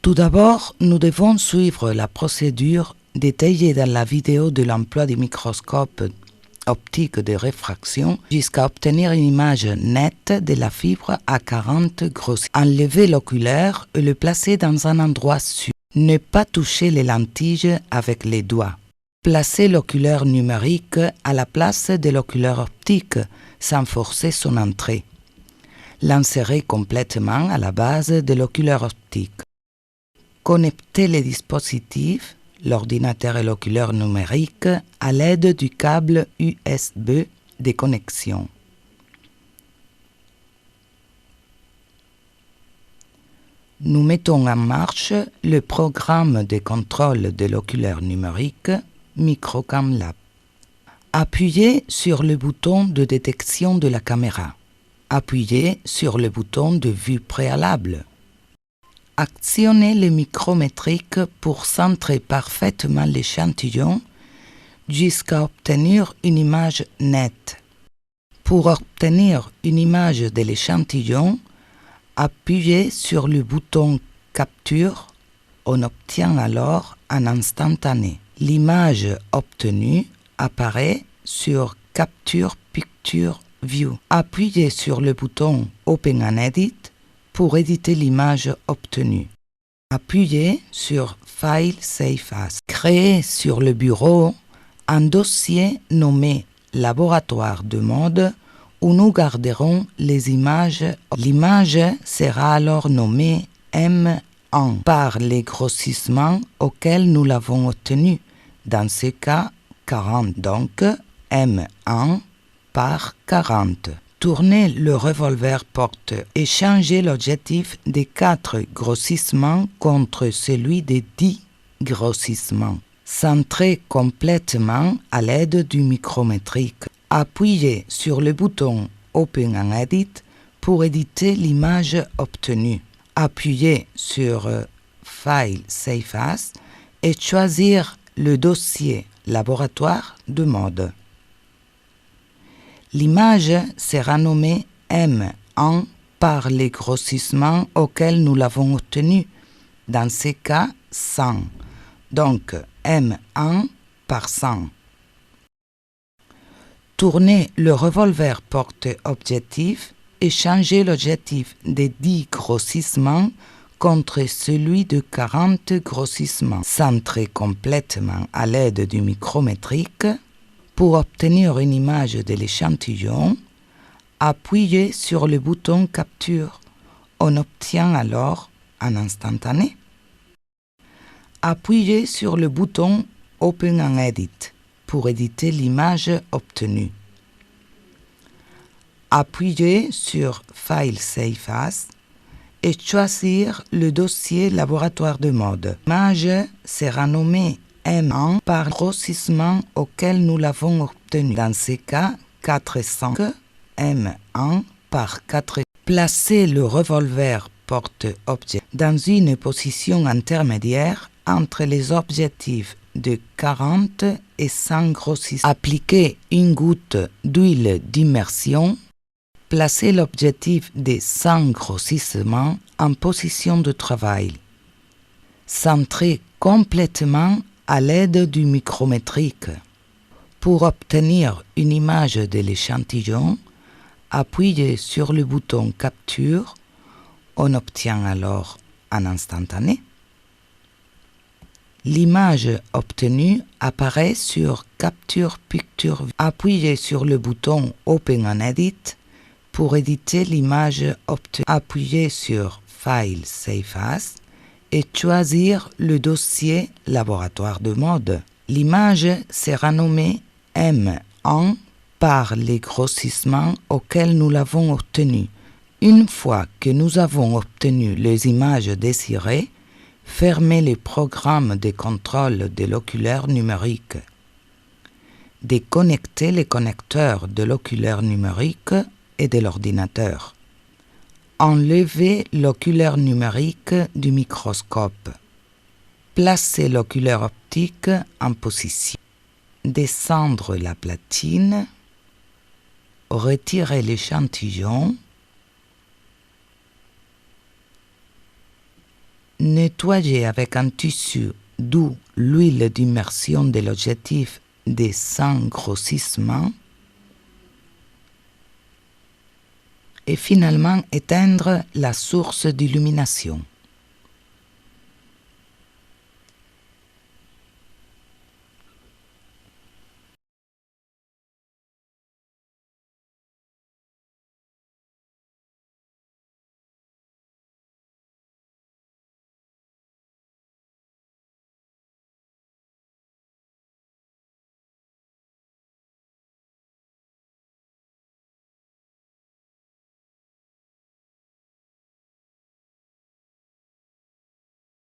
Tout d'abord, nous devons suivre la procédure détaillée dans la vidéo de l'emploi du microscope optique de réfraction jusqu'à obtenir une image nette de la fibre à 40 grossissements. Enlever l'oculaire et le placer dans un endroit sûr. Ne pas toucher les lentilles avec les doigts. Placer l'oculaire numérique à la place de l'oculaire optique sans forcer son entrée. L'insérer complètement à la base de l'oculaire optique. Connecter les dispositifs, l'ordinateur et l'oculaire numérique, à l'aide du câble USB de connexion. Nous mettons en marche le programme de contrôle de l'oculaire numérique Microcam Lab. Appuyez sur le bouton de détection de la caméra. Appuyez sur le bouton de vue préalable. Actionnez le micrométrique pour centrer parfaitement l'échantillon jusqu'à obtenir une image nette. Pour obtenir une image de l'échantillon, appuyez sur le bouton Capture. On obtient alors un instantané. L'image obtenue apparaît sur Capture Picture View. Appuyez sur le bouton Open and Edit pour éditer l'image obtenue. Appuyez sur File Save As. Créez sur le bureau un dossier nommé Laboratoire de mode où nous garderons les images. L'image sera alors nommée M1 par les grossissements auxquels nous l'avons obtenue. Dans ce cas, 40, donc M1 par 40. Tournez le revolver porte et changez l'objectif des 4 grossissements contre celui des 10 grossissements. Centrez complètement à l'aide du micrométrique. Appuyez sur le bouton Open and Edit pour éditer l'image obtenue. Appuyez sur File Save As et choisir le dossier Laboratoire de mode. L'image sera nommée M1 par les grossissements auxquels nous l'avons obtenue. Dans ce cas, 100. Donc, M1 par 100. Tournez le revolver porte-objectif et changez l'objectif des 10 grossissements contre celui de 40 grossissements. Centrez complètement à l'aide du micrométrique. Pour obtenir une image de l'échantillon, appuyez sur le bouton Capture. On obtient alors un instantané. Appuyez sur le bouton Open and Edit pour éditer l'image obtenue. Appuyez sur File Save As et choisir le dossier Laboratoire de mode. L'image sera nommée M1 par grossissement auquel nous l'avons obtenu. Dans ce cas, 400 M1 par 4. Placez le revolver porte-objet dans une position intermédiaire entre les objectifs de 40 et 100 grossissements. Appliquez une goutte d'huile d'immersion. Placez l'objectif de 100 grossissements en position de travail. Centrez complètement à l'aide du micrométrique. Pour obtenir une image de l'échantillon, appuyez sur le bouton Capture. On obtient alors un instantané. L'image obtenue apparaît sur Capture Picture. Appuyez sur le bouton Open and Edit pour éditer l'image obtenue. Appuyez sur File Save As et choisir le dossier Laboratoire de mode. L'image sera nommée M1 par les grossissements auxquels nous l'avons obtenue. Une fois que nous avons obtenu les images désirées, fermez le programme de contrôle de l'oculaire numérique. Déconnectez les connecteurs de l'oculaire numérique et de l'ordinateur. Enlevez l'oculaire numérique du microscope. Placez l'oculaire optique en position. Descendre la platine. Retirez l'échantillon. nettoyer avec un tissu d'où l'huile d'immersion de l'objectif de sans grossissement et finalement éteindre la source d'illumination.